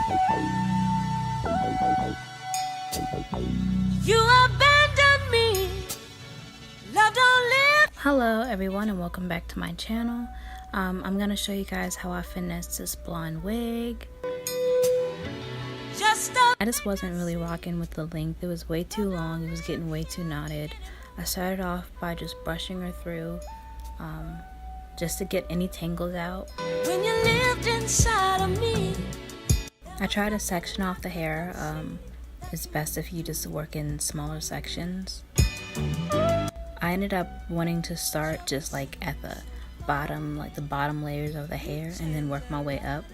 You abandoned me. Love don't live. Hello everyone and welcome back to my channel. I'm gonna show you guys how I finessed this blonde wig. I just wasn't really rocking with the length. It was way too long. It was getting way too knotted. I started off by just brushing her through just to get any tangles out. When you lived inside of me. I try to section off the hair. It's best if you just work in smaller sections. I ended up wanting to start just like at the bottom, like the bottom layers of the hair, and then work my way up.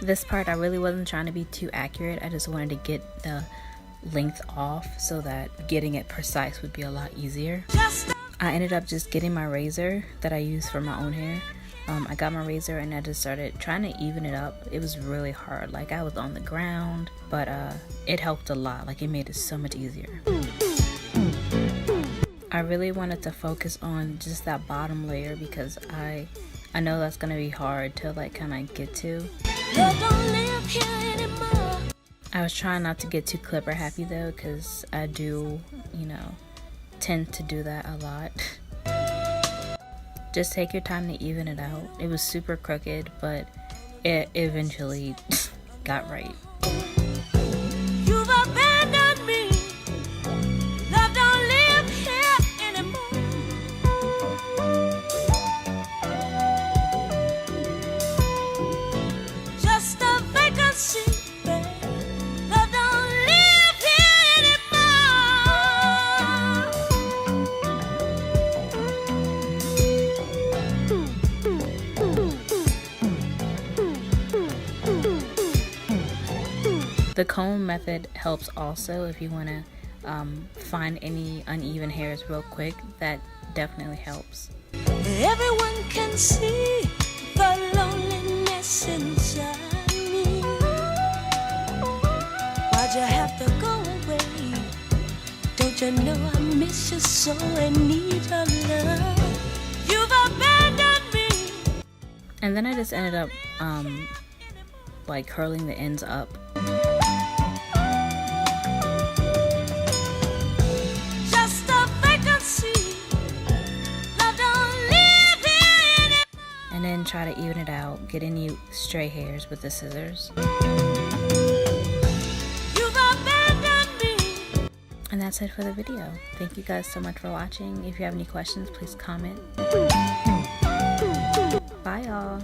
This part I really wasn't trying to be too accurate. I just wanted to get the length off so that getting it precise would be a lot easier. I ended up just getting my razor that I use for my own hair. I got my razor and I just started trying to even it up. It was really hard. Like I was on the ground, but it helped a lot. Like it made it so much easier. I really wanted to focus on just that bottom layer because I know that's gonna be hard to like kind of get to. I was trying not to get too clipper happy though, because I do, you know, tend to do that a lot. Just take your time to even it out. It was super crooked, but it eventually got right. You've abandoned me. Love don't live here anymore. Just a vacancy. The comb method helps also if you want to find any uneven hairs real quick. That definitely helps. Everyone can see the loneliness inside me. Why'd you have to go away? Don't you know I miss you so and need your love? You've abandoned me. And then I just ended up like curling the ends up. And then try to even it out, get any stray hairs with the scissors. You've abandoned me. And that's it for the video. Thank you guys so much for watching. If you have any questions, please comment. Bye y'all.